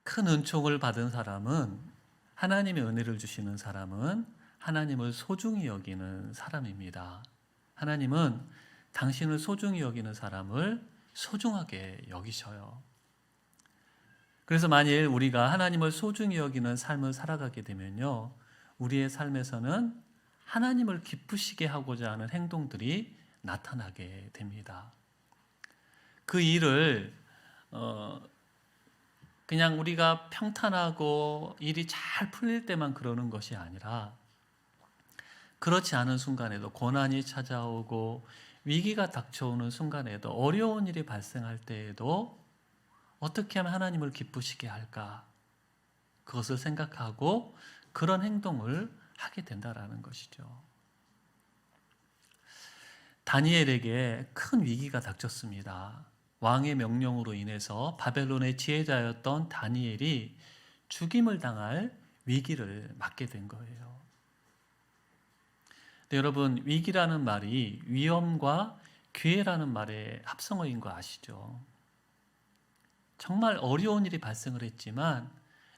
큰 은총을 받은 사람은, 하나님의 은혜를 주시는 사람은 하나님을 소중히 여기는 사람입니다. 하나님은 당신을 소중히 여기는 사람을 소중하게 여기셔요. 그래서 만일 우리가 하나님을 소중히 여기는 삶을 살아가게 되면요, 우리의 삶에서는 하나님을 기쁘시게 하고자 하는 행동들이 나타나게 됩니다. 그 일을 그냥 우리가 평탄하고 일이 잘 풀릴 때만 그러는 것이 아니라, 그렇지 않은 순간에도, 고난이 찾아오고 위기가 닥쳐오는 순간에도, 어려운 일이 발생할 때에도 어떻게 하면 하나님을 기쁘시게 할까, 그것을 생각하고 그런 행동을 하게 된다라는 것이죠. 다니엘에게 큰 위기가 닥쳤습니다. 왕의 명령으로 인해서 바벨론의 지혜자였던 다니엘이 죽임을 당할 위기를 맞게 된 거예요. 근데 여러분, 위기라는 말이 위험과 기회라는 말의 합성어인 거 아시죠? 정말 어려운 일이 발생을 했지만,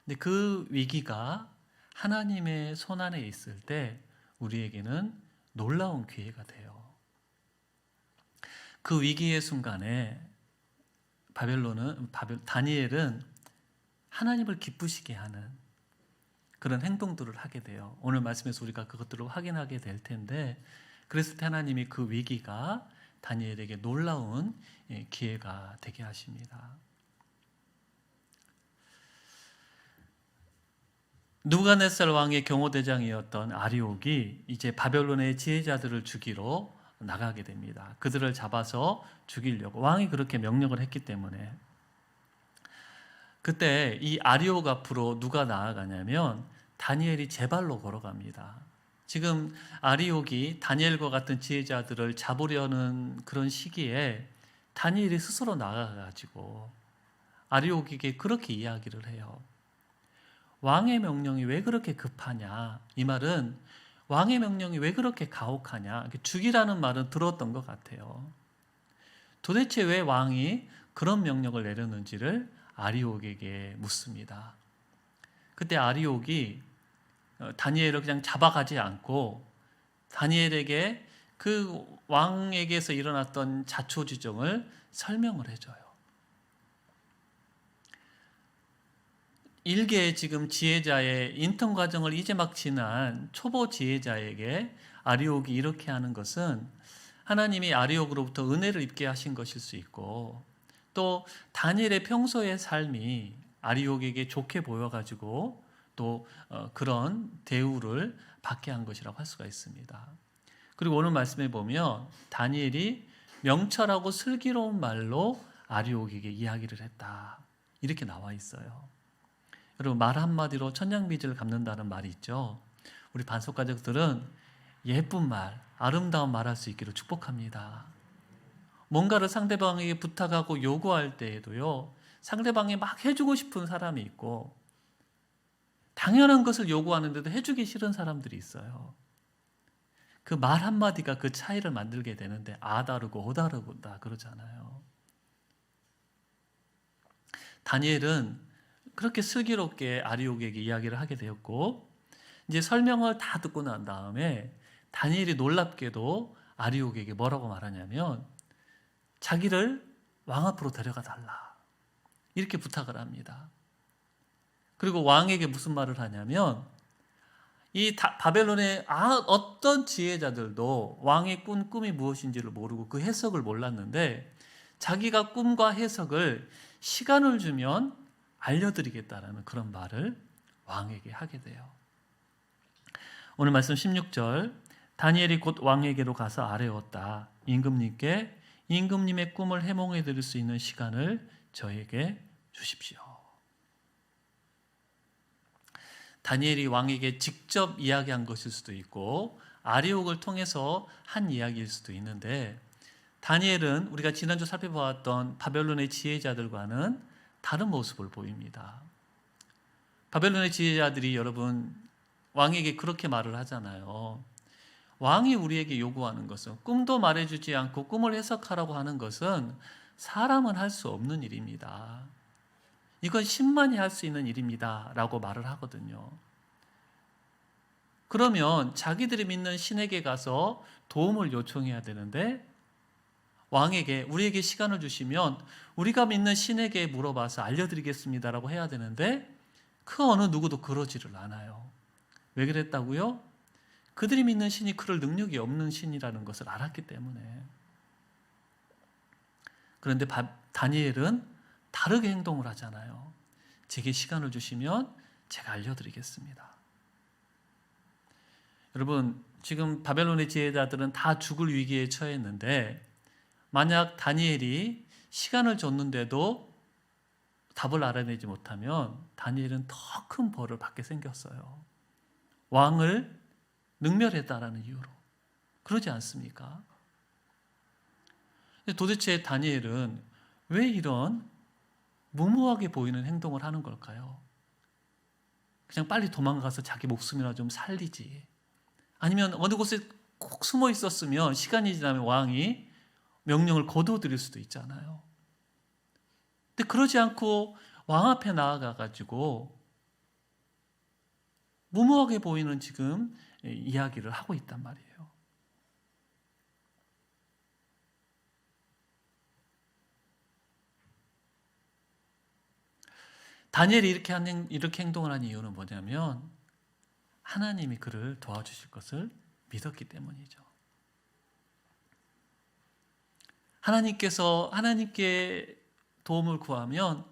근데 그 위기가 하나님의 손안에 있을 때 우리에게는 놀라운 기회가 돼요. 그 위기의 순간에 다니엘은 하나님을 기쁘시게 하는 그런 행동들을 하게 돼요. 오늘 말씀에서 우리가 그것들을 확인하게 될 텐데, 그랬을 때 하나님이 그 위기가 다니엘에게 놀라운 기회가 되게 하십니다. 느부갓네살 왕의 경호대장이었던 아리옥이 이제 바벨론의 지혜자들을 죽이러 나가게 됩니다. 그들을 잡아서 죽이려고 왕이 그렇게 명령을 했기 때문에. 그때 이 아리옥 앞으로 누가 나아가냐면 다니엘이 제 발로 걸어갑니다. 지금 아리옥이 다니엘과 같은 지혜자들을 잡으려는 그런 시기에 다니엘이 스스로 나가가지고 아리옥에게 그렇게 이야기를 해요. 왕의 명령이 왜 그렇게 급하냐? 이 말은 왕의 명령이 왜 그렇게 가혹하냐? 죽이라는 말은 들었던 것 같아요. 도대체 왜 왕이 그런 명령을 내렸는지를 아리옥에게 묻습니다. 그때 아리옥이 다니엘을 그냥 잡아가지 않고 다니엘에게 그 왕에게서 일어났던 자초지종을 설명을 해줘요. 일개의 지금 지혜자의 인턴 과정을 이제 막 지난 초보 지혜자에게 아리옥이 이렇게 하는 것은 하나님이 아리옥으로부터 은혜를 입게 하신 것일 수 있고, 또 다니엘의 평소의 삶이 아리옥에게 좋게 보여가지고 또 그런 대우를 받게 한 것이라고 할 수가 있습니다. 그리고 오늘 말씀에 보면 다니엘이 명철하고 슬기로운 말로 아리옥에게 이야기를 했다, 이렇게 나와 있어요. 여러분, 말 한마디로 천냥빚을 갚는다는 말이 있죠. 우리 반석 가족들은 예쁜 말, 아름다운 말할 수 있기를 축복합니다. 뭔가를 상대방에게 부탁하고 요구할 때에도요, 상대방이 막 해주고 싶은 사람이 있고 당연한 것을 요구하는데도 해주기 싫은 사람들이 있어요. 그 말 한마디가 그 차이를 만들게 되는데 아 다르고 오 다르다 그러잖아요. 다니엘은 그렇게 슬기롭게 아리옥에게 이야기를 하게 되었고, 이제 설명을 다 듣고 난 다음에 다니엘이 놀랍게도 아리옥에게 뭐라고 말하냐면 자기를 왕 앞으로 데려가 달라, 이렇게 부탁을 합니다. 그리고 왕에게 무슨 말을 하냐면 이 바벨론의 어떤 지혜자들도 왕의 꾼 꿈이 무엇인지를 모르고 그 해석을 몰랐는데 자기가 꿈과 해석을 시간을 주면 알려드리겠다라는 그런 말을 왕에게 하게 돼요. 오늘 말씀 16절, 다니엘이 곧 왕에게로 가서 아뢰었다. 임금님께 임금님의 꿈을 해몽해 드릴 수 있는 시간을 저에게 주십시오. 다니엘이 왕에게 직접 이야기한 것일 수도 있고 아리옥을 통해서 한 이야기일 수도 있는데, 다니엘은 우리가 지난주 살펴보았던 바벨론의 지혜자들과는 다른 모습을 보입니다. 바벨론의 지혜자들이 여러분 왕에게 그렇게 말을 하잖아요. 왕이 우리에게 요구하는 것은, 꿈도 말해주지 않고 꿈을 해석하라고 하는 것은 사람은 할 수 없는 일입니다. 이건 신만이 할 수 있는 일입니다 라고 말을 하거든요. 그러면 자기들이 믿는 신에게 가서 도움을 요청해야 되는데, 왕에게 우리에게 시간을 주시면 우리가 믿는 신에게 물어봐서 알려드리겠습니다라고 해야 되는데, 그 어느 누구도 그러지를 않아요. 왜 그랬다고요? 그들이 믿는 신이 그럴 능력이 없는 신이라는 것을 알았기 때문에. 그런데 다니엘은 다르게 행동을 하잖아요. 제게 시간을 주시면 제가 알려드리겠습니다. 여러분, 지금 바벨론의 지혜자들은 다 죽을 위기에 처했는데, 만약 다니엘이 시간을 줬는데도 답을 알아내지 못하면 다니엘은 더 큰 벌을 받게 생겼어요. 왕을 능멸했다라는 이유로. 그러지 않습니까? 도대체 다니엘은 왜 이런 무모하게 보이는 행동을 하는 걸까요? 그냥 빨리 도망가서 자기 목숨이나 좀 살리지. 아니면 어느 곳에 꼭 숨어 있었으면 시간이 지나면 왕이 명령을 거두어드릴 수도 있잖아요. 근데 그러지 않고 왕 앞에 나아가가지고 무모하게 보이는 지금 이야기를 하고 있단 말이에요. 다니엘이 이렇게 행동을 한 이유는 뭐냐면 하나님이 그를 도와주실 것을 믿었기 때문이죠. 하나님께 도움을 구하면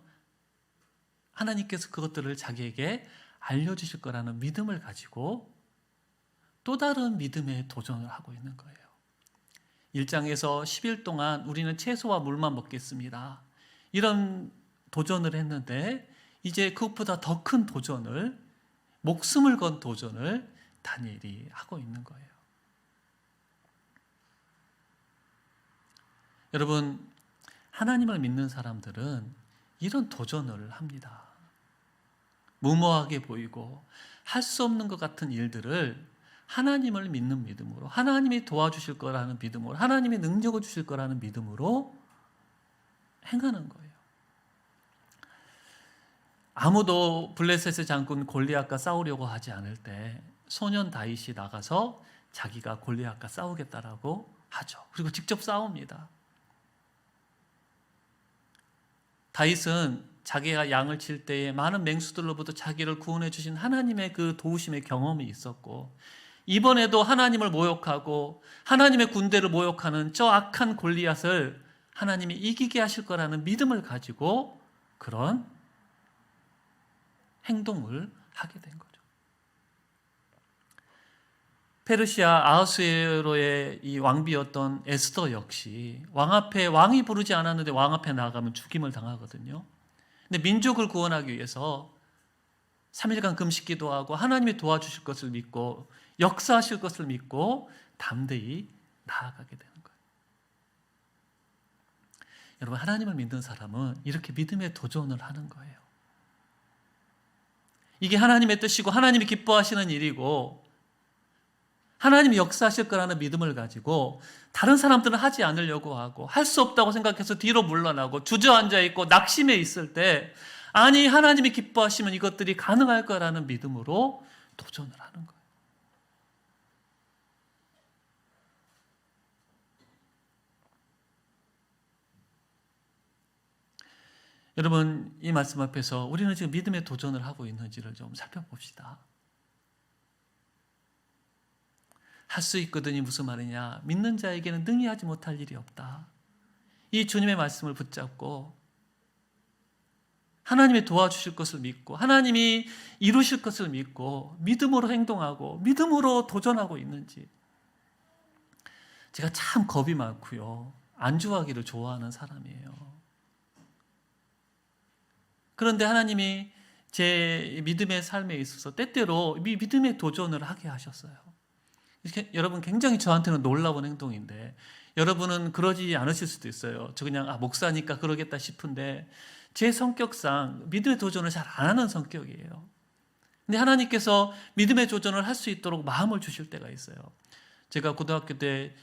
하나님께서 그것들을 자기에게 알려주실 거라는 믿음을 가지고 또 다른 믿음의 도전을 하고 있는 거예요. 1장에서 10일 동안 우리는 채소와 물만 먹겠습니다. 이런 도전을 했는데 이제 그것보다 더 큰 도전을, 목숨을 건 도전을 다니엘이 하고 있는 거예요. 여러분, 하나님을 믿는 사람들은 이런 도전을 합니다. 무모하게 보이고 할 수 없는 것 같은 일들을 하나님을 믿는 믿음으로, 하나님이 도와주실 거라는 믿음으로, 하나님이 능력을 주실 거라는 믿음으로 행하는 거예요. 아무도 블레셋의 장군 골리앗과 싸우려고 하지 않을 때 소년 다윗이 나가서 자기가 골리앗과 싸우겠다라고 하죠. 그리고 직접 싸웁니다. 다윗은 자기가 양을 칠 때에 많은 맹수들로부터 자기를 구원해 주신 하나님의 그 도우심의 경험이 있었고, 이번에도 하나님을 모욕하고 하나님의 군대를 모욕하는 저 악한 골리앗을 하나님이 이기게 하실 거라는 믿음을 가지고 그런 행동을 하게 된 거죠. 페르시아 아하수에로의 이 왕비였던 에스더 역시 왕이 부르지 않았는데 왕 앞에 나가면 죽임을 당하거든요. 근데 민족을 구원하기 위해서 3일간 금식 기도하고 하나님이 도와주실 것을 믿고 역사하실 것을 믿고 담대히 나아가게 되는 거예요. 여러분, 하나님을 믿는 사람은 이렇게 믿음의 도전을 하는 거예요. 이게 하나님의 뜻이고 하나님이 기뻐하시는 일이고 하나님이 역사하실 거라는 믿음을 가지고 다른 사람들은 하지 않으려고 하고 할 수 없다고 생각해서 뒤로 물러나고 주저앉아 있고 낙심해 있을 때, 아니 하나님이 기뻐하시면 이것들이 가능할 거라는 믿음으로 도전을 하는 거예요. 여러분, 이 말씀 앞에서 우리는 지금 믿음의 도전을 하고 있는지를 좀 살펴봅시다. 할 수 있거든이 무슨 말이냐? 믿는 자에게는 능히 하지 못할 일이 없다. 이 주님의 말씀을 붙잡고 하나님이 도와주실 것을 믿고 하나님이 이루실 것을 믿고 믿음으로 행동하고 믿음으로 도전하고 있는지. 제가 참 겁이 많고요, 안주하기를 좋아하는 사람이에요. 그런데 하나님이 제 믿음의 삶에 있어서 때때로 믿음의 도전을 하게 하셨어요. 여러분, 굉장히 저한테는 놀라운 행동인데 여러분은 그러지 않으실 수도 있어요. 저 그냥 목사니까 그러겠다 싶은데 제 성격상 믿음의 도전을 잘 안 하는 성격이에요. 근데 하나님께서 믿음의 도전을 할 수 있도록 마음을 주실 때가 있어요. 제가 고등학교 때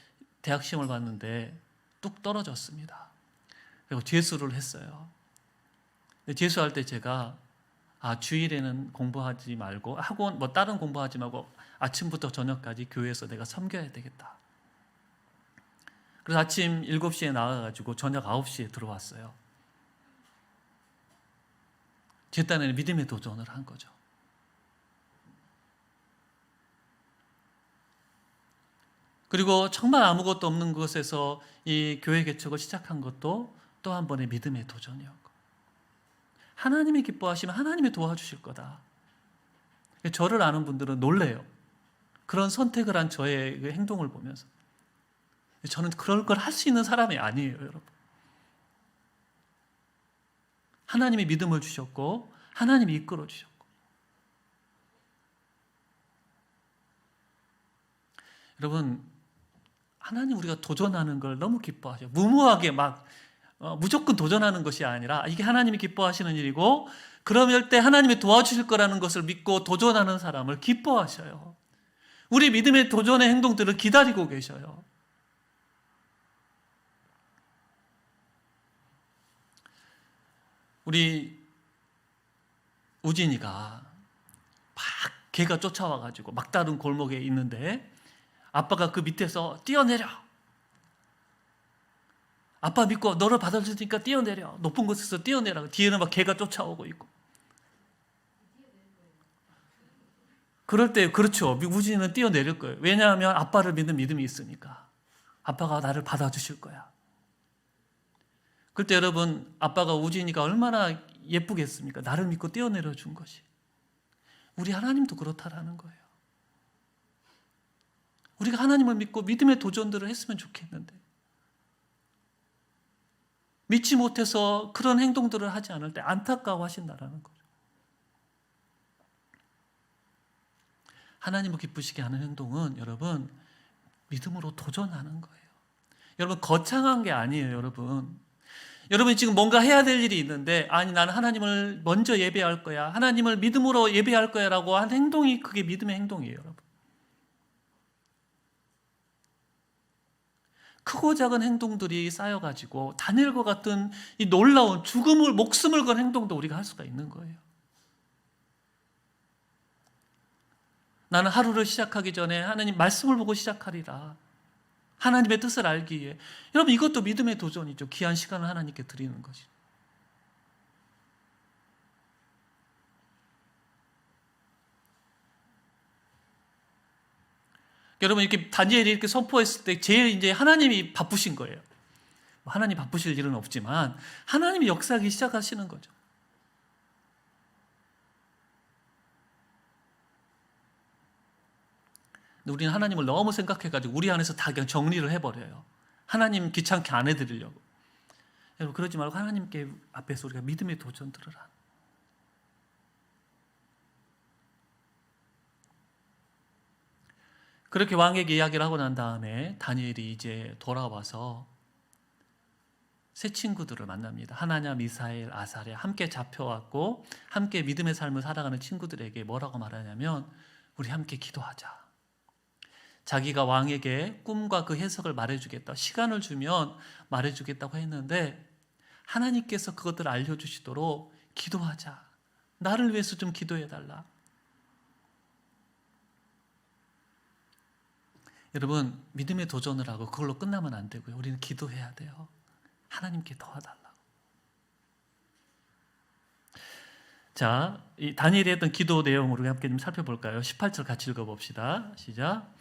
대학 시험을 봤는데 뚝 떨어졌습니다. 그리고 재수를 했어요. 재수할 때 제가 주일에는 공부하지 말고 학원 다른 공부하지 말고 아침부터 저녁까지 교회에서 내가 섬겨야 되겠다. 그래서 아침 7시에 나가가지고 저녁 9시에 들어왔어요. 제 딴에는 믿음의 도전을 한 거죠. 그리고 정말 아무것도 없는 곳에서 이 교회 개척을 시작한 것도 또 한 번의 믿음의 도전이었고, 하나님이 기뻐하시면 하나님이 도와주실 거다. 저를 아는 분들은 놀래요. 그런 선택을 한 저의 그 행동을 보면서. 저는 그럴 걸 할 수 있는 사람이 아니에요, 여러분. 하나님이 믿음을 주셨고 하나님이 이끌어 주셨고. 여러분, 하나님 우리가 도전하는 걸 너무 기뻐하셔요. 무모하게 막 무조건 도전하는 것이 아니라 이게 하나님이 기뻐하시는 일이고, 그러면 때 하나님이 도와주실 거라는 것을 믿고 도전하는 사람을 기뻐하셔요. 우리 믿음의 도전의 행동들을 기다리고 계셔요. 우리 우진이가 막 개가 쫓아와가지고 막다른 골목에 있는데 아빠가 그 밑에서 뛰어내려. 아빠 믿고 너를 받아주니까 뛰어내려. 높은 곳에서 뛰어내라. 뒤에는 막 개가 쫓아오고 있고. 그럴 때 그렇죠. 우진이는 뛰어내릴 거예요. 왜냐하면 아빠를 믿는 믿음이 있으니까. 아빠가 나를 받아주실 거야. 그때 여러분, 아빠가 우진이가 얼마나 예쁘겠습니까? 나를 믿고 뛰어내려 준 것이. 우리 하나님도 그렇다라는 거예요. 우리가 하나님을 믿고 믿음의 도전들을 했으면 좋겠는데, 믿지 못해서 그런 행동들을 하지 않을 때 안타까워하신다라는 거죠. 하나님을 기쁘시게 하는 행동은 여러분, 믿음으로 도전하는 거예요. 여러분, 거창한 게 아니에요, 여러분. 여러분이 지금 뭔가 해야 될 일이 있는데, 아니 나는 하나님을 먼저 예배할 거야, 하나님을 믿음으로 예배할 거야 라고 한 행동이, 그게 믿음의 행동이에요, 여러분. 크고 작은 행동들이 쌓여가지고 다니엘과 같은 이 놀라운 목숨을 건 행동도 우리가 할 수가 있는 거예요. 나는 하루를 시작하기 전에 하나님 말씀을 보고 시작하리라. 하나님의 뜻을 알기 위해. 여러분, 이것도 믿음의 도전이죠. 귀한 시간을 하나님께 드리는 것이. 여러분, 이렇게 다니엘이 이렇게 선포했을 때 제일 이제 하나님이 바쁘신 거예요. 하나님 바쁘실 일은 없지만 하나님이 역사하기 시작하시는 거죠. 근데 우리는 하나님을 너무 생각해가지고 우리 안에서 다 그냥 정리를 해버려요. 하나님 귀찮게 안 해드리려고. 여러분, 그러지 말고 하나님께 앞에서 우리가 믿음의 도전들을 하는. 그렇게 왕에게 이야기를 하고 난 다음에 다니엘이 이제 돌아와서 새 친구들을 만납니다. 하나냐, 미사엘, 아사랴, 함께 잡혀왔고 함께 믿음의 삶을 살아가는 친구들에게 뭐라고 말하냐면, 우리 함께 기도하자. 자기가 왕에게 꿈과 그 해석을 말해주겠다, 시간을 주면 말해주겠다고 했는데, 하나님께서 그것들을 알려주시도록 기도하자. 나를 위해서 좀 기도해달라. 여러분, 믿음의 도전을 하고 그걸로 끝나면 안 되고요. 우리는 기도해야 돼요. 하나님께 도와달라고. 자, 이 다니엘이 했던 기도 내용을 우리 함께 좀 살펴볼까요? 18절 같이 읽어봅시다. 시작.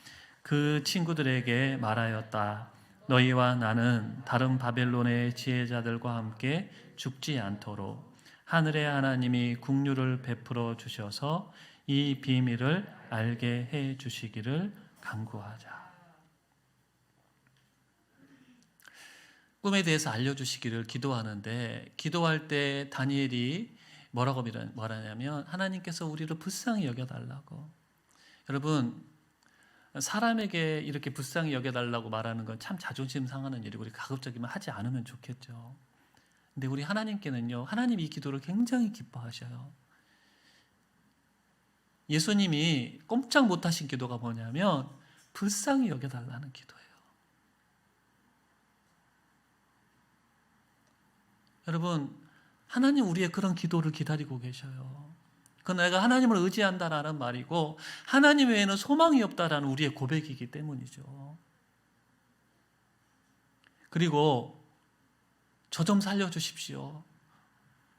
그 친구들에게 말하였다. 너희와 나는 다른 바벨론의 지혜자들과 함께 죽지 않도록 하늘의 하나님이 긍휼을 베풀어 주셔서 이 비밀을 알게 해 주시기를 간구하자. 꿈에 대해서 알려주시기를 기도하는데, 기도할 때 다니엘이 뭐라고 말하냐면, 하나님께서 우리를 불쌍히 여겨달라고. 여러분, 사람에게 이렇게 불쌍히 여겨달라고 말하는 건 참 자존심 상하는 일이고 우리 가급적이면 하지 않으면 좋겠죠. 근데 우리 하나님께는요, 하나님이 이 기도를 굉장히 기뻐하셔요. 예수님이 꼼짝 못하신 기도가 뭐냐면 불쌍히 여겨달라는 기도예요. 여러분, 하나님 우리의 그런 기도를 기다리고 계셔요. 그건 내가 하나님을 의지한다라는 말이고 하나님 외에는 소망이 없다라는 우리의 고백이기 때문이죠. 그리고 저 좀 살려주십시오.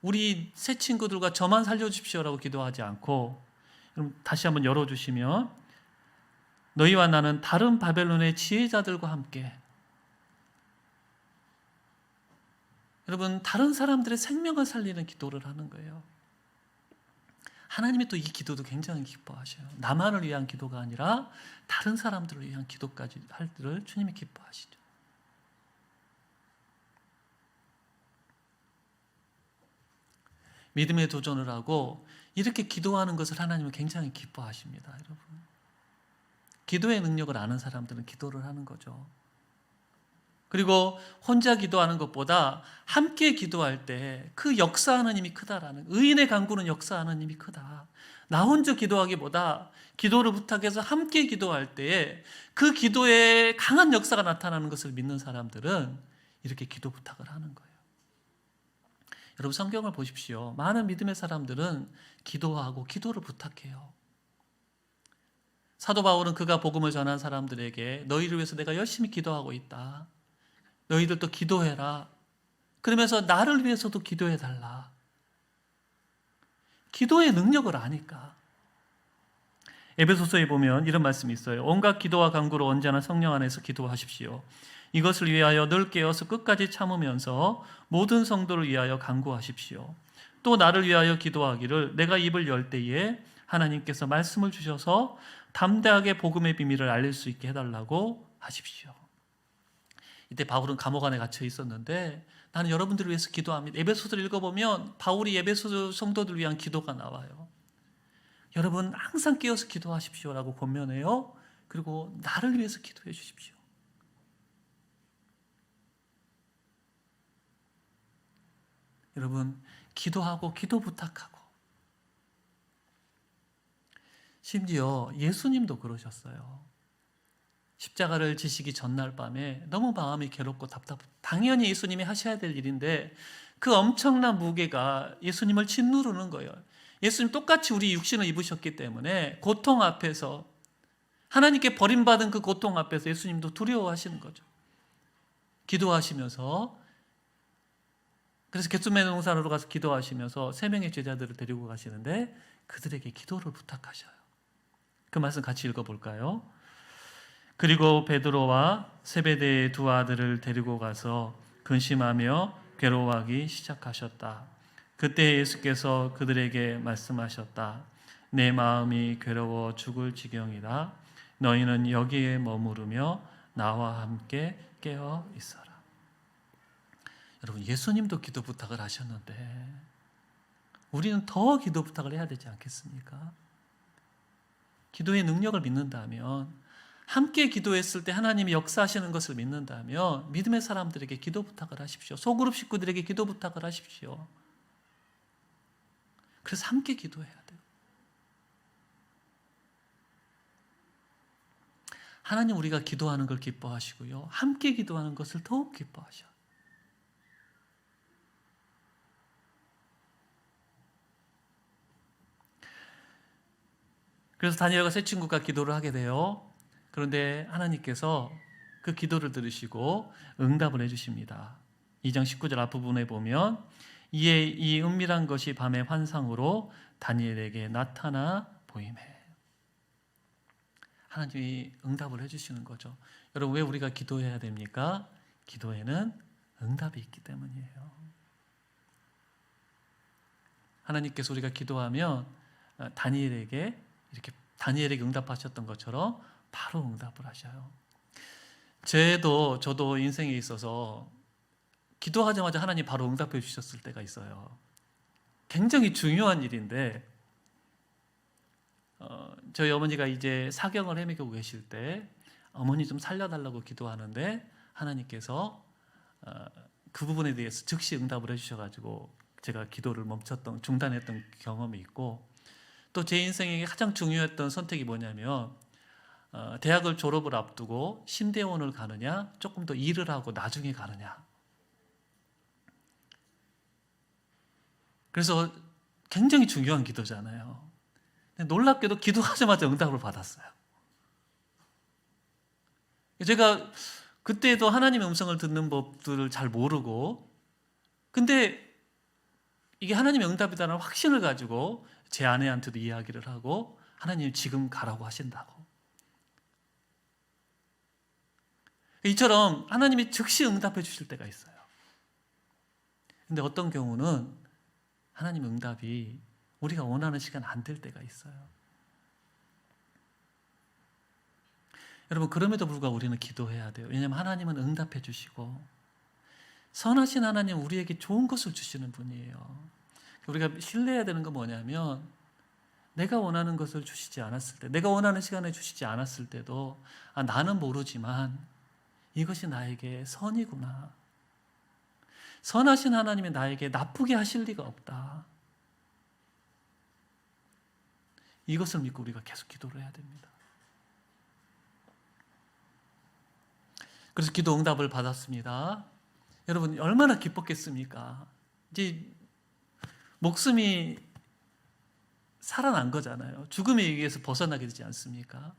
우리 새 친구들과 저만 살려주십시오라고 기도하지 않고, 그럼 다시 한번 열어주시면, 너희와 나는 다른 바벨론의 지혜자들과 함께, 여러분 다른 사람들의 생명을 살리는 기도를 하는 거예요. 하나님이 또 이 기도도 굉장히 기뻐하셔요. 나만을 위한 기도가 아니라 다른 사람들을 위한 기도까지 할 때를 주님이 기뻐하시죠. 믿음의 도전을 하고 이렇게 기도하는 것을 하나님은 굉장히 기뻐하십니다, 여러분. 기도의 능력을 아는 사람들은 기도를 하는 거죠. 그리고 혼자 기도하는 것보다 함께 기도할 때 그 역사하는 힘이 크다라는, 의인의 간구는 역사하는 힘이 크다. 나 혼자 기도하기보다 기도를 부탁해서 함께 기도할 때에 그 기도에 강한 역사가 나타나는 것을 믿는 사람들은 이렇게 기도 부탁을 하는 거예요. 여러분 성경을 보십시오. 많은 믿음의 사람들은 기도하고 기도를 부탁해요. 사도 바울은 그가 복음을 전한 사람들에게 너희를 위해서 내가 열심히 기도하고 있다. 너희들도 기도해라. 그러면서 나를 위해서도 기도해달라. 기도의 능력을 아니까. 에베소서에 보면 이런 말씀이 있어요. 온갖 기도와 간구로 언제나 성령 안에서 기도하십시오. 이것을 위하여 늘 깨어서 끝까지 참으면서 모든 성도를 위하여 간구하십시오. 또 나를 위하여 기도하기를 내가 입을 열 때에 하나님께서 말씀을 주셔서 담대하게 복음의 비밀을 알릴 수 있게 해달라고 하십시오. 이때 바울은 감옥 안에 갇혀 있었는데 나는 여러분들을 위해서 기도합니다. 에베소서를 읽어보면 바울이 에베소 성도들을 위한 기도가 나와요. 여러분 항상 깨어서 기도하십시오라고 권면해요. 그리고 나를 위해서 기도해 주십시오. 여러분 기도하고 기도 부탁하고, 심지어 예수님도 그러셨어요. 십자가를 지시기 전날 밤에 너무 마음이 괴롭고 당연히 예수님이 하셔야 될 일인데 그 엄청난 무게가 예수님을 짓누르는 거예요. 예수님 똑같이 우리 육신을 입으셨기 때문에 고통 앞에서, 하나님께 버림받은 그 고통 앞에서 예수님도 두려워하시는 거죠. 기도하시면서, 그래서 겟세마네 동산으로 가서 기도하시면서 세 명의 제자들을 데리고 가시는데 그들에게 기도를 부탁하셔요. 그 말씀 같이 읽어볼까요? 그리고 베드로와 세베대의 두 아들을 데리고 가서 근심하며 괴로워하기 시작하셨다. 그때 예수께서 그들에게 말씀하셨다. 내 마음이 괴로워 죽을 지경이다. 너희는 여기에 머무르며 나와 함께 깨어 있어라. 여러분 예수님도 기도 부탁을 하셨는데 우리는 더 기도 부탁을 해야 되지 않겠습니까? 기도의 능력을 믿는다면, 함께 기도했을 때 하나님이 역사하시는 것을 믿는다면 믿음의 사람들에게 기도 부탁을 하십시오. 소그룹 식구들에게 기도 부탁을 하십시오. 그래서 함께 기도해야 돼요. 하나님 우리가 기도하는 걸 기뻐하시고요, 함께 기도하는 것을 더욱 기뻐하셔요. 그래서 다니엘과 세 친구가 기도를 하게 돼요. 그런데 하나님께서 그 기도를 들으시고 응답을 해주십니다. 2장 19절 앞부분에 보면 이에 이 은밀한 것이 밤의 환상으로 다니엘에게 나타나 보이매. 하나님이 응답을 해주시는 거죠. 여러분 왜 우리가 기도해야 됩니까? 기도에는 응답이 있기 때문이에요. 하나님께서 우리가 기도하면 다니엘에게 응답하셨던 것처럼 바로 응답을 하셔요. 저도 인생에 있어서 기도하자마자 하나님 바로 응답해 주셨을 때가 있어요. 굉장히 중요한 일인데 저희 어머니가 이제 사경을 헤매고 계실 때 어머니 좀 살려달라고 기도하는데 하나님께서 그 부분에 대해서 즉시 응답을 해주셔가지고 제가 기도를 중단했던 경험이 있고, 또 제 인생에 가장 중요했던 선택이 뭐냐면 대학을 졸업을 앞두고 신대원을 가느냐 조금 더 일을 하고 나중에 가느냐. 그래서 굉장히 중요한 기도잖아요. 근데 놀랍게도 기도하자마자 응답을 받았어요. 제가 그때도 하나님의 음성을 듣는 법들을 잘 모르고, 근데 이게 하나님의 응답이다라는 확신을 가지고 제 아내한테도 이야기를 하고, 하나님 지금 가라고 하신다고. 이처럼 하나님이 즉시 응답해 주실 때가 있어요. 근데 어떤 경우는 하나님의 응답이 우리가 원하는 시간 안 될 때가 있어요. 여러분, 그럼에도 불구하고 우리는 기도해야 돼요. 왜냐하면 하나님은 응답해 주시고, 선하신 하나님 우리에게 좋은 것을 주시는 분이에요. 우리가 신뢰해야 되는 건 뭐냐면, 내가 원하는 것을 주시지 않았을 때, 내가 원하는 시간에 주시지 않았을 때도 나는 모르지만 이것이 나에게 선이구나. 선하신 하나님이 나에게 나쁘게 하실 리가 없다. 이것을 믿고 우리가 계속 기도를 해야 됩니다. 그래서 기도 응답을 받았습니다. 여러분, 얼마나 기뻤겠습니까? 이제 목숨이 살아난 거잖아요. 죽음에 의해서 벗어나게 되지 않습니까?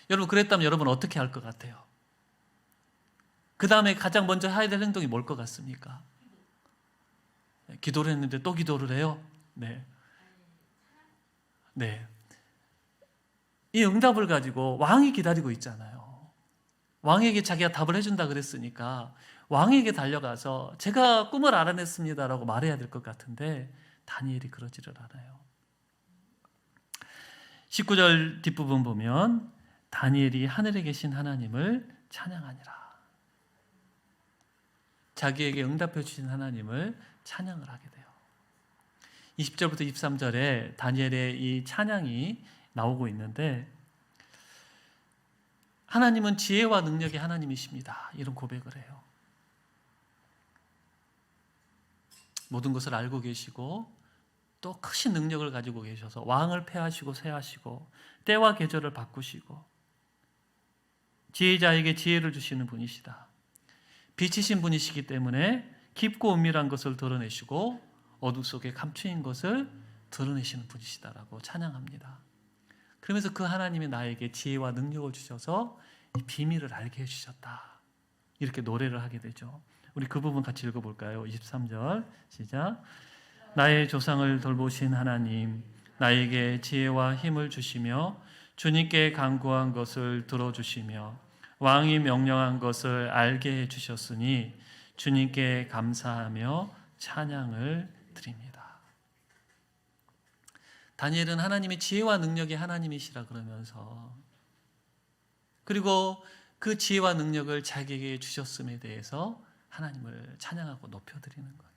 여러분, 그랬다면 여러분 어떻게 할 것 같아요? 그 다음에 가장 먼저 해야 될 행동이 뭘 것 같습니까? 기도를 했는데 또 기도를 해요? 네. 네. 이 응답을 가지고 왕이 기다리고 있잖아요. 왕에게 자기가 답을 해준다 그랬으니까 왕에게 달려가서 제가 꿈을 알아냈습니다라고 말해야 될 것 같은데, 다니엘이 그러지를 않아요. 19절 뒷부분 보면 다니엘이 하늘에 계신 하나님을 찬양하니라. 자기에게 응답해 주신 하나님을 찬양을 하게 돼요. 20절부터 23절에 다니엘의 이 찬양이 나오고 있는데, 하나님은 지혜와 능력의 하나님이십니다. 이런 고백을 해요. 모든 것을 알고 계시고 또 크신 능력을 가지고 계셔서 왕을 패하시고 쇠하시고 때와 계절을 바꾸시고 지혜자에게 지혜를 주시는 분이시다. 빛이신 분이시기 때문에 깊고 은밀한 것을 드러내시고 어둠 속에 감추인 것을 드러내시는 분이시다라고 찬양합니다. 그러면서 그 하나님이 나에게 지혜와 능력을 주셔서 이 비밀을 알게 해주셨다. 이렇게 노래를 하게 되죠. 우리 그 부분 같이 읽어볼까요? 23절 시작. 나의 조상을 돌보신 하나님, 나에게 지혜와 힘을 주시며 주님께 간구한 것을 들어주시며 왕이 명령한 것을 알게 해주셨으니 주님께 감사하며 찬양을 드립니다. 다니엘은 하나님이 지혜와 능력의 하나님이시라 그러면서, 그리고 그 지혜와 능력을 자기에게 주셨음에 대해서 하나님을 찬양하고 높여드리는 거예요.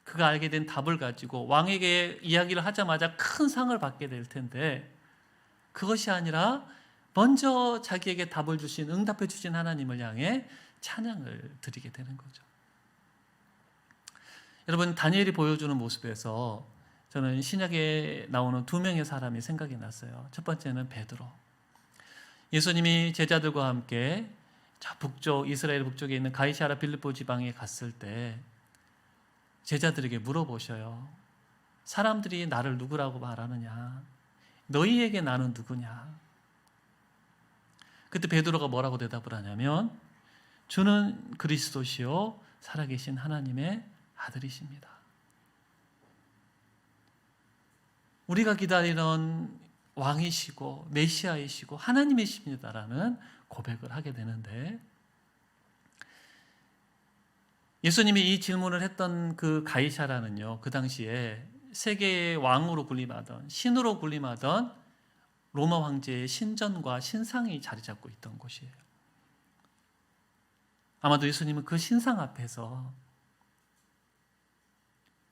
그가 알게 된 답을 가지고 왕에게 이야기를 하자마자 큰 상을 받게 될 텐데, 그것이 아니라 먼저 자기에게 답을 주신, 응답해 주신 하나님을 향해 찬양을 드리게 되는 거죠. 여러분, 다니엘이 보여주는 모습에서 저는 신약에 나오는 두 명의 사람이 생각이 났어요. 첫 번째는 베드로. 예수님이 제자들과 함께 저 북쪽, 이스라엘 북쪽에 있는 가이사랴 빌립보 지방에 갔을 때 제자들에게 물어보셔요. 사람들이 나를 누구라고 말하느냐? 너희에게 나는 누구냐? 그때 베드로가 뭐라고 대답을 하냐면, 주는 그리스도시요 살아계신 하나님의 아들이십니다. 우리가 기다리는 왕이시고 메시아이시고 하나님이십니다라는 고백을 하게 되는데, 예수님이 이 질문을 했던 그 가이사라는요, 그 당시에 세계의 왕으로 군림하던, 신으로 군림하던 로마 황제의 신전과 신상이 자리 잡고 있던 곳이에요. 아마도 예수님은 그 신상 앞에서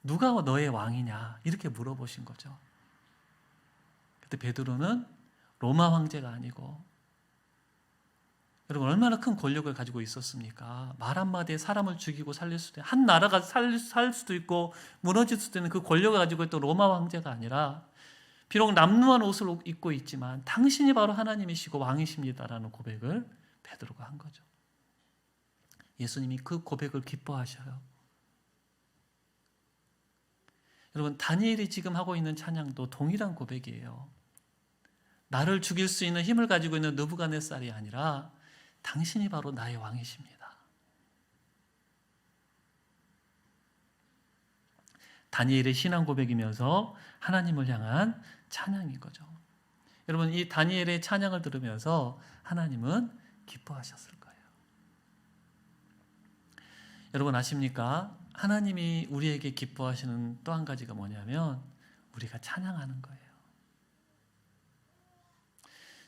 누가 너의 왕이냐 이렇게 물어보신 거죠. 그때 베드로는 로마 황제가 아니고, 여러분 얼마나 큰 권력을 가지고 있었습니까? 말 한마디에 사람을 죽이고 살릴 수도, 한 나라가 살 수도 있고 무너질 수도 있는 그 권력을 가지고 있던 로마 황제가 아니라, 비록 남루한 옷을 입고 있지만 당신이 바로 하나님이시고 왕이십니다라는 고백을 베드로가 한 거죠. 예수님이 그 고백을 기뻐하셔요. 여러분, 다니엘이 지금 하고 있는 찬양도 동일한 고백이에요. 나를 죽일 수 있는 힘을 가지고 있는 느부갓네살이 아니라 당신이 바로 나의 왕이십니다. 다니엘의 신앙 고백이면서 하나님을 향한 찬양인 거죠. 여러분, 이 다니엘의 찬양을 들으면서 하나님은 기뻐하셨을 거예요. 여러분 아십니까? 하나님이 우리에게 기뻐하시는 또 한 가지가 뭐냐면 우리가 찬양하는 거예요.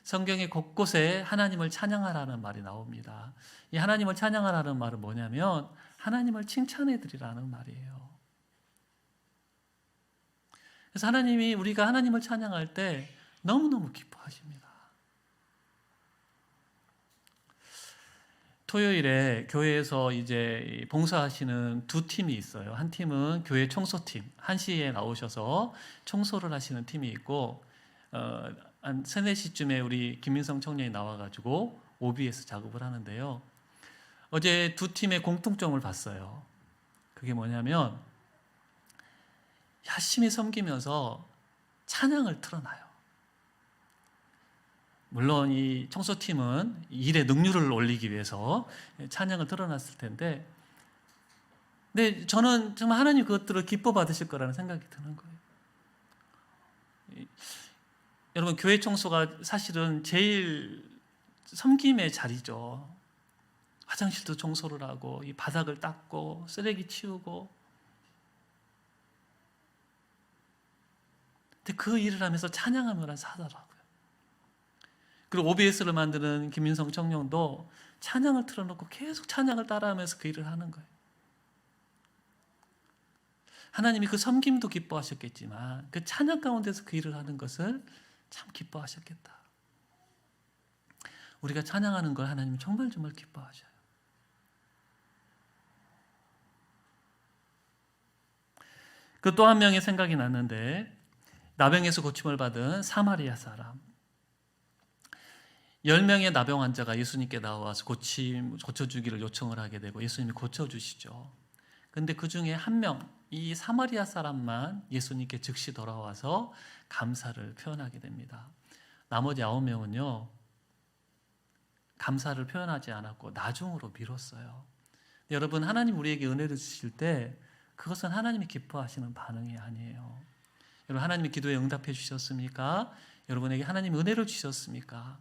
성경의 곳곳에 하나님을 찬양하라는 말이 나옵니다. 이 하나님을 찬양하라는 말은 뭐냐면 하나님을 칭찬해 드리라는 말이에요. 그래서 하나님이 우리가 하나님을 찬양할 때 너무너무 기뻐하십니다. 토요일에 교회에서 이제 봉사하시는 두 팀이 있어요. 한 팀은 교회 청소팀, 1시에 나오셔서 청소를 하시는 팀이 있고 한 3, 4시쯤에 우리 김민성 청년이 나와가지고 OBS 작업을 하는데요. 어제 두 팀의 공통점을 봤어요. 그게 뭐냐면 열심히 섬기면서 찬양을 틀어놔요. 물론 이 청소팀은 일의 능률을 올리기 위해서 찬양을 틀어놨을 텐데, 근데 저는 정말 하나님 그것들을 기뻐 받으실 거라는 생각이 드는 거예요. 여러분, 교회 청소가 사실은 제일 섬김의 자리죠. 화장실도 청소를 하고 이 바닥을 닦고 쓰레기 치우고. 근데 그 일을 하면서 찬양하며 사더라고요. 그리고 OBS를 만드는 김민성 청년도 찬양을 틀어놓고 계속 찬양을 따라하면서 그 일을 하는 거예요. 하나님이 그 섬김도 기뻐하셨겠지만 그 찬양 가운데서 그 일을 하는 것을 참 기뻐하셨겠다. 우리가 찬양하는 걸 하나님은 정말 기뻐하셔요. 그 또 한 명의 생각이 났는데, 나병에서 고침을 받은 사마리아 사람, 10명의 나병 환자가 예수님께 나와서 고쳐주기를 요청을 하게 되고 예수님이 고쳐주시죠. 근데 그 중에 한 명, 이 사마리아 사람만 예수님께 즉시 돌아와서 감사를 표현하게 됩니다. 나머지 9명은요 감사를 표현하지 않았고 나중으로 미뤘어요. 여러분, 하나님 우리에게 은혜를 주실 때 그것은 하나님이 기뻐하시는 반응이 아니에요. 여러분, 하나님이 기도에 응답해 주셨습니까? 여러분에게 하나님 은혜를 주셨습니까?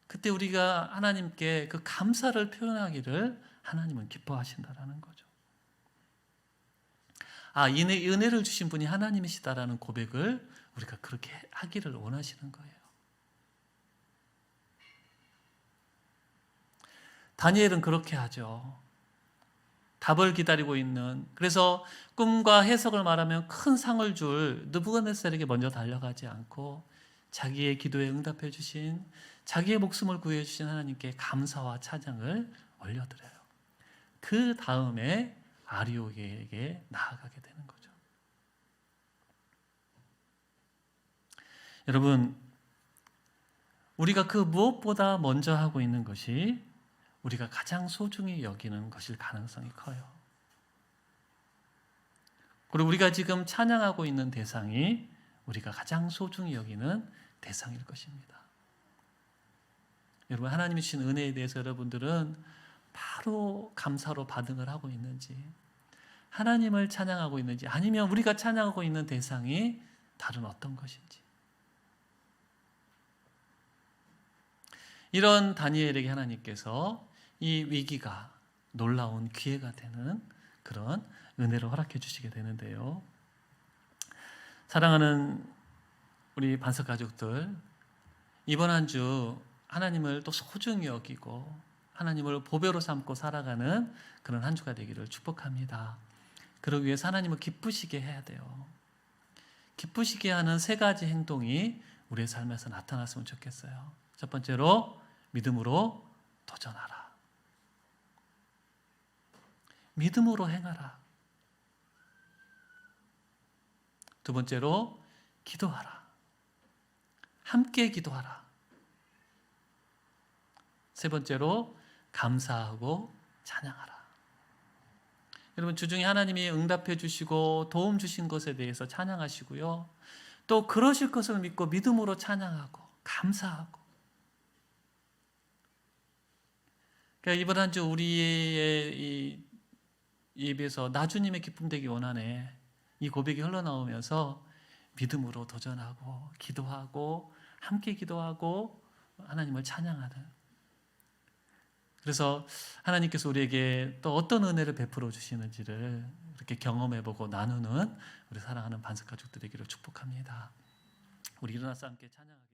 그때 우리가 하나님께 그 감사를 표현하기를 하나님은 기뻐하신다라는 거죠. 이 은혜를 주신 분이 하나님이시다라는 고백을 우리가 그렇게 하기를 원하시는 거예요. 다니엘은 그렇게 하죠. 답을 기다리고 있는, 그래서 꿈과 해석을 말하면 큰 상을 줄 느부갓네살에게 먼저 달려가지 않고 자기의 기도에 응답해 주신, 자기의 목숨을 구해 주신 하나님께 감사와 찬양을 올려드려요. 그 다음에 아리오게에게 나아가게 되는 거죠. 여러분, 우리가 그 무엇보다 먼저 하고 있는 것이 우리가 가장 소중히 여기는 것일 가능성이 커요. 그리고 우리가 지금 찬양하고 있는 대상이 우리가 가장 소중히 여기는 대상일 것입니다. 여러분, 하나님이 주신 은혜에 대해서 여러분들은 바로 감사로 반응을 하고 있는지, 하나님을 찬양하고 있는지, 아니면 우리가 찬양하고 있는 대상이 다른 어떤 것인지. 이런 다니엘에게 하나님께서 이 위기가 놀라운 기회가 되는 그런 은혜를 허락해 주시게 되는데요. 사랑하는 우리 반석 가족들, 이번 한 주 하나님을 또 소중히 여기고 하나님을 보배로 삼고 살아가는 그런 한 주가 되기를 축복합니다. 그러기 위해서 하나님을 기쁘시게 해야 돼요. 기쁘시게 하는 3가지 행동이 우리의 삶에서 나타났으면 좋겠어요. 첫 번째로 믿음으로 도전하라. 믿음으로 행하라. 두 번째로 기도하라. 함께 기도하라. 세 번째로 감사하고 찬양하라. 여러분 주중에 하나님이 응답해 주시고 도움 주신 것에 대해서 찬양하시고요. 또 그러실 것을 믿고 믿음으로 찬양하고 감사하고. 그러니까 이번 한 주 우리의 이 예배에서 나 주님의 기쁨 되기 원하네. 이 고백이 흘러나오면서 믿음으로 도전하고 기도하고 함께 기도하고 하나님을 찬양하는. 그래서 하나님께서 우리에게 또 어떤 은혜를 베풀어 주시는지를 이렇게 경험해보고 나누는 우리 사랑하는 반석 가족들에게로 축복합니다. 우리 일어나서 함께 찬양하겠습니다.